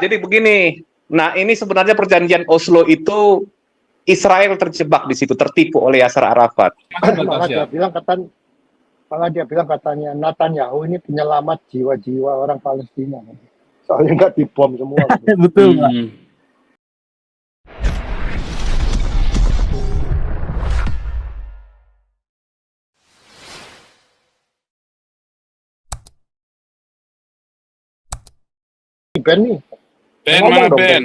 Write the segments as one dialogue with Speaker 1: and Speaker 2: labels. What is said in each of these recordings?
Speaker 1: Jadi begini. Nah, ini sebenarnya perjanjian Oslo itu Israel terjebak di situ, tertipu oleh Yasser Arafat.
Speaker 2: Malah dia bilang katanya Netanyahu ini penyelamat jiwa-jiwa orang Palestina. Soalnya nggak dibom semua.
Speaker 3: Betul, Pak.
Speaker 2: Ben nih.
Speaker 4: Ben, mana Ben?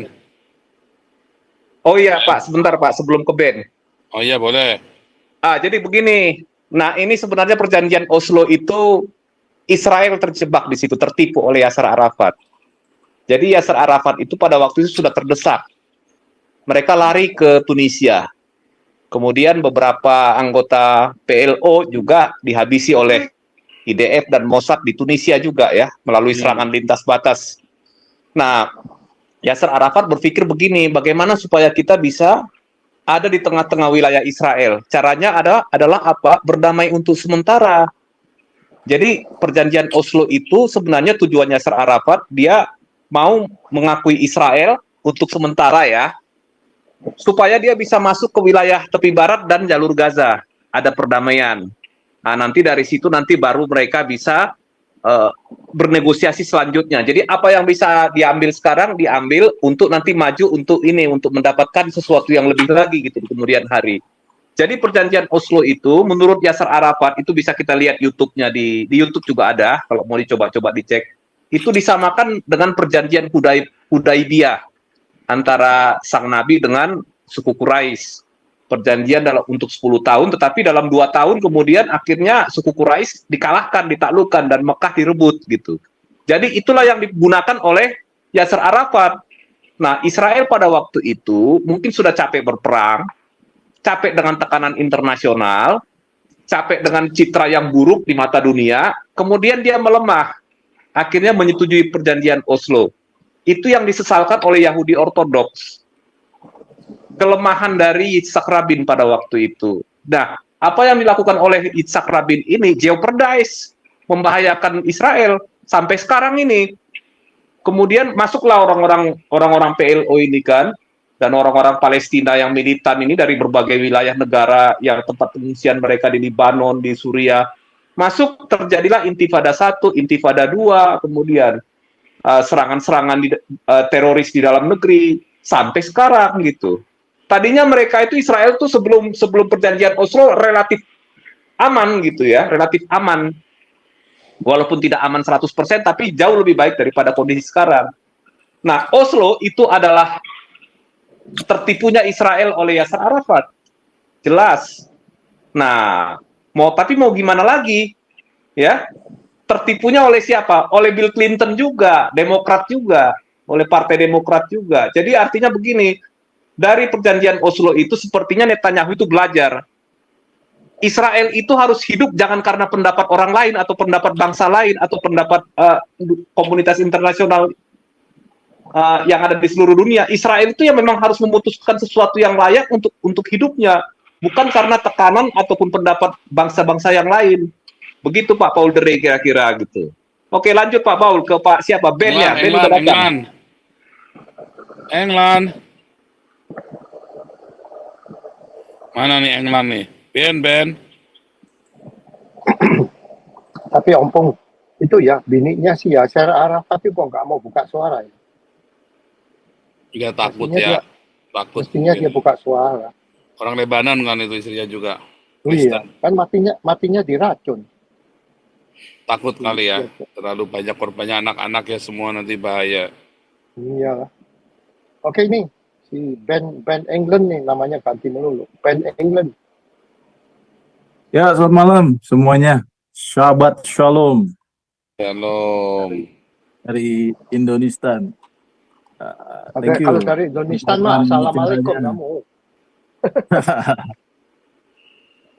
Speaker 1: Oh iya Pak, sebentar Pak, sebelum ke Ben.
Speaker 4: Oh iya boleh.
Speaker 1: Jadi begini. Nah, ini sebenarnya perjanjian Oslo itu Israel terjebak di situ, tertipu oleh Yasser Arafat. Jadi Yasser Arafat itu pada waktu itu sudah terdesak. Mereka lari ke Tunisia. Kemudian beberapa anggota PLO juga dihabisi oleh IDF dan Mossad di Tunisia juga ya, melalui serangan lintas batas. Nah, Yasser Arafat berpikir begini, bagaimana supaya kita bisa ada di tengah-tengah wilayah Israel. Caranya adalah apa? Berdamai untuk sementara. Jadi perjanjian Oslo itu sebenarnya tujuannya Yasser Arafat, dia mau mengakui Israel untuk sementara ya, supaya dia bisa masuk ke wilayah tepi barat dan jalur Gaza, ada perdamaian. Nah, nanti dari situ nanti baru mereka bisa bernegosiasi selanjutnya. Jadi apa yang bisa diambil sekarang diambil untuk nanti maju untuk ini, untuk mendapatkan sesuatu yang lebih lagi gitu di kemudian hari. Jadi perjanjian Oslo itu menurut Yasser Arafat itu bisa kita lihat YouTube-nya di YouTube juga ada, kalau mau dicoba-coba dicek. Itu disamakan dengan perjanjian Hudaibiyah antara sang nabi dengan suku Quraisy. Perjanjian untuk 10 tahun, tetapi dalam 2 tahun kemudian akhirnya suku Quraisy dikalahkan, ditaklukkan, dan Mekah direbut gitu. Jadi itulah yang digunakan oleh Yasser Arafat. Nah, Israel pada waktu itu mungkin sudah capek berperang, capek dengan tekanan internasional, capek dengan citra yang buruk di mata dunia, kemudian dia melemah. Akhirnya menyetujui perjanjian Oslo. Itu yang disesalkan oleh Yahudi Ortodoks. Kelemahan dari Yitzhak Rabin pada waktu itu. Nah, apa yang dilakukan oleh Yitzhak Rabin ini jeopardize, membahayakan Israel sampai sekarang ini. Kemudian masuklah orang-orang PLO ini kan, dan orang-orang Palestina yang militan ini dari berbagai wilayah negara yang tempat pengungsian mereka di Libanon, di Suriah. Masuk, terjadilah Intifada 1, Intifada 2, kemudian serangan-serangan teroris di dalam negeri sampai sekarang gitu. Tadinya mereka itu Israel tuh sebelum perjanjian Oslo relatif aman gitu ya, relatif aman. Walaupun tidak aman 100%, tapi jauh lebih baik daripada kondisi sekarang. Nah, Oslo itu adalah tertipunya Israel oleh Yasser Arafat. Jelas. Nah, tapi mau gimana lagi? Ya, tertipunya oleh siapa? Oleh Bill Clinton juga, Demokrat juga, oleh Partai Demokrat juga. Jadi artinya begini, dari perjanjian Oslo itu sepertinya Netanyahu itu belajar. Israel itu harus hidup jangan karena pendapat orang lain atau pendapat bangsa lain atau pendapat komunitas internasional yang ada di seluruh dunia. Israel itu yang memang harus memutuskan sesuatu yang layak untuk hidupnya, bukan karena tekanan ataupun pendapat bangsa-bangsa yang lain. Begitu Pak Paul Dere kira-kira gitu. Oke, lanjut Pak Paul ke Pak siapa? Ben ya, Ben udah datang.
Speaker 4: England. Mana nih England nih? Ben.
Speaker 2: Tapi ompong itu ya, bininya sih ya, Yasser Arafat itu kok nggak mau buka suara ya.
Speaker 4: Dia takut
Speaker 2: Mestinya
Speaker 4: ya. Takut.
Speaker 2: Mestinya dia buka suara.
Speaker 4: Orang Lebanon kan itu istrinya juga.
Speaker 2: Iya, kan matinya diracun.
Speaker 4: Takut kali ya. Terlalu banyak korbannya anak-anak ya, semua nanti bahaya.
Speaker 2: Iya. Oke, ini si Ben England nih, namanya ganti melulu. Ben England.
Speaker 3: Ya, selamat malam semuanya. Shabbat Shalom
Speaker 4: Shalom.
Speaker 3: dari Indonesia. Thank you.
Speaker 2: Kalau dari Indonesia mah assalamualaikum kamu.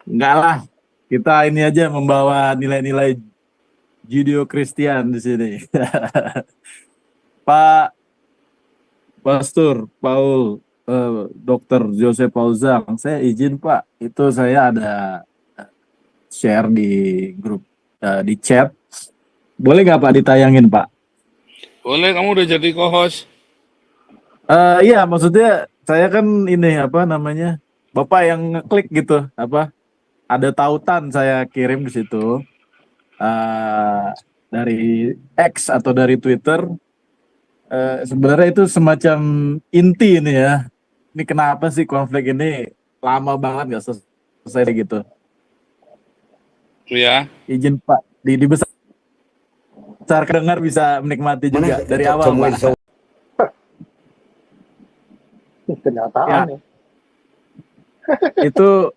Speaker 3: Enggak lah, kita ini aja membawa nilai-nilai Judeo-Kristian di sini. Pak Pastor Paul, Dr. Joseph Pauzang, saya izin Pak, itu saya ada share di grup, di chat. Boleh nggak Pak ditayangin Pak?
Speaker 4: Boleh, kamu udah jadi co-host.
Speaker 3: Iya, maksudnya saya kan ini apa namanya, Bapak yang ngeklik gitu, apa ada tautan saya kirim di situ eh dari X atau dari Twitter. Sebenarnya itu semacam inti ini ya. Ini kenapa sih konflik ini lama banget nggak selesai gitu?
Speaker 4: Itu ya.
Speaker 3: Izin Pak, dibesarkan dengar bisa menikmati juga dari awal Pak.
Speaker 2: Ini kenyataan
Speaker 3: Ya,
Speaker 2: ya.
Speaker 3: itu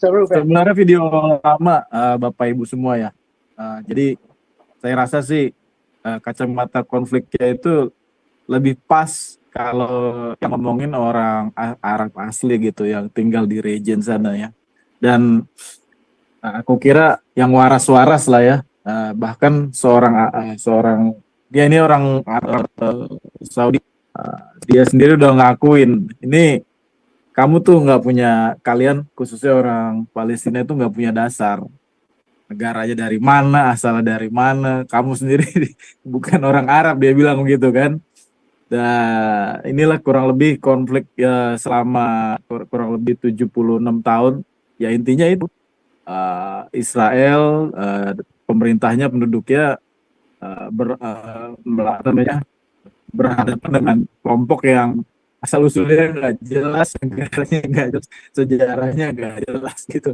Speaker 2: Seru Ben.
Speaker 3: sebenarnya video lama Bapak Ibu semua ya. Jadi saya rasa sih kacamata konfliknya itu lebih pas kalau yang ngomongin orang Arab asli gitu yang tinggal di region sana ya. Dan aku kira yang waras-waras lah ya. Bahkan seorang dia ini orang Arab Saudi. Dia sendiri udah ngakuin ini kamu tuh nggak punya, kalian khususnya orang Palestina itu nggak punya dasar. Negaranya dari mana, asalnya dari mana, kamu sendiri bukan orang Arab, dia bilang begitu kan. Dan inilah kurang lebih konflik ya selama kurang lebih 76 tahun. Ya intinya itu Israel, pemerintahnya, penduduknya namanya, berhadapan dengan kelompok yang asal usulnya nggak jelas, negaranya nggak jelas, sejarahnya nggak jelas gitu.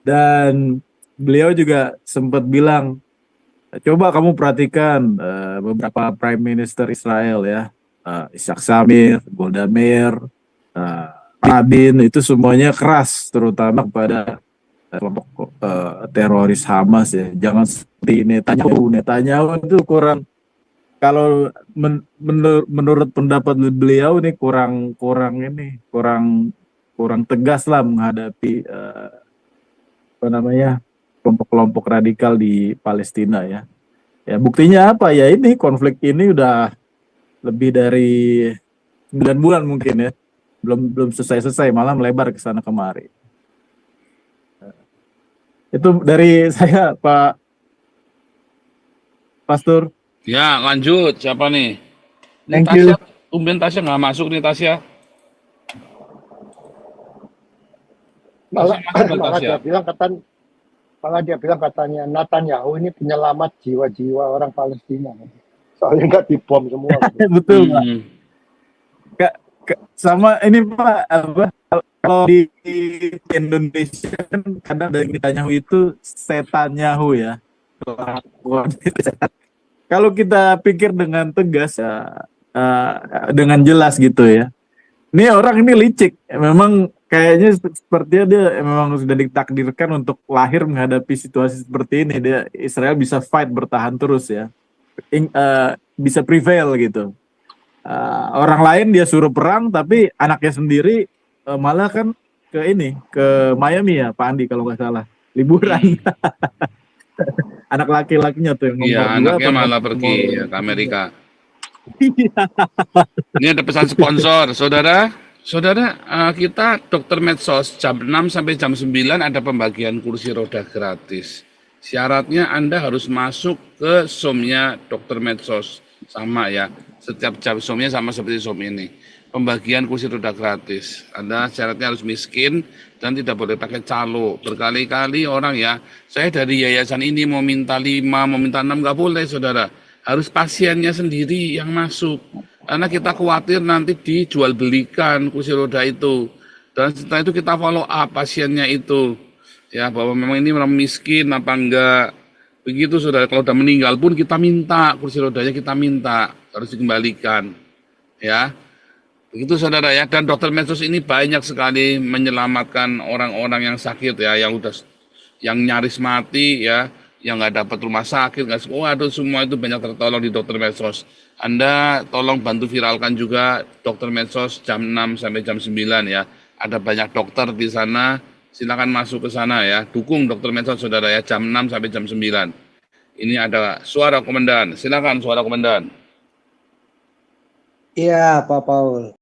Speaker 3: Dan beliau juga sempat bilang, coba kamu perhatikan beberapa Prime Minister Israel ya, Ishak Shamir, Golda Meir, Rabin, itu semuanya keras, terutama kepada kelompok teroris Hamas ya. Jangan seperti Netanyahu. Netanyahu itu kurang, kalau menurut pendapat beliau ini kurang tegas lah menghadapi apa namanya, kelompok-kelompok radikal di Palestina ya. Ya buktinya apa ya, ini konflik ini udah lebih dari 9 bulan mungkin ya. Belum selesai malah melebar ke sana kemari. Itu dari saya Pak Pastor.
Speaker 4: Ya, lanjut. Siapa nih? Ini
Speaker 3: Thank
Speaker 4: Tasya.
Speaker 3: you.
Speaker 4: Tumben Tasya nggak masuk nih Tasya.
Speaker 2: Malah,
Speaker 4: Tasya masuk nggak
Speaker 2: malah
Speaker 4: Tasya?
Speaker 2: dia bilang katanya Netanyahu ini penyelamat jiwa-jiwa orang Palestina. Soalnya nggak dibom semua.
Speaker 3: Betul Pak.
Speaker 4: Hmm.
Speaker 3: Sama ini Pak, apa, kalau di Indonesia kan kadang dari Netanyahu itu setanyahu ya. Kalau kita pikir dengan tegas ya, dengan jelas gitu ya. Ini orang ini licik, memang kayaknya sepertinya dia memang sudah ditakdirkan untuk lahir menghadapi situasi seperti ini. Dia Israel bisa fight, bertahan terus ya, bisa prevail gitu. Orang lain dia suruh perang, tapi anaknya sendiri malah kan ke Miami ya Pak Andi kalau nggak salah, liburan. Anak laki-lakinya tuh yang
Speaker 4: Iya,
Speaker 3: nomor 2
Speaker 4: anaknya
Speaker 3: apa
Speaker 4: malah
Speaker 3: nomor
Speaker 4: pergi ya, ke Amerika.
Speaker 3: Iya.
Speaker 4: Ini ada pesan sponsor, saudara. Saudara, kita Dokter Medsos jam 6 sampai jam 9 ada pembagian kursi roda gratis. Syaratnya Anda harus masuk ke Zoom-nya Dokter Medsos. Sama ya, setiap jam Zoom-nya sama seperti Zoom ini. Pembagian kursi roda gratis. Anda syaratnya harus miskin dan tidak boleh pakai calo. Berkali-kali orang ya, saya dari yayasan ini mau minta 5, mau minta 6, nggak boleh saudara. Harus pasiennya sendiri yang masuk. Karena kita khawatir nanti dijual belikan kursi roda itu. Dan setelah itu kita follow up pasiennya itu. Ya, bahwa memang ini orang miskin apa enggak. Begitu saudara, kalau udah meninggal pun kita minta, kursi rodanya kita minta. Harus dikembalikan. Ya, begitu saudara ya. Dan Dokter Medsos ini banyak sekali menyelamatkan orang-orang yang sakit ya, yang nyaris mati ya, yang nggak dapat rumah sakit, nggak semua, semua itu banyak tertolong di Dokter Medsos. Anda tolong bantu viralkan juga Dokter Medsos jam 6 sampai jam 9 ya. Ada banyak dokter di sana, silakan masuk ke sana ya. Dukung Dokter Medsos saudara ya, jam 6 sampai jam 9. Ini ada suara komandan, silakan suara komandan.
Speaker 5: Iya, Pak Paul.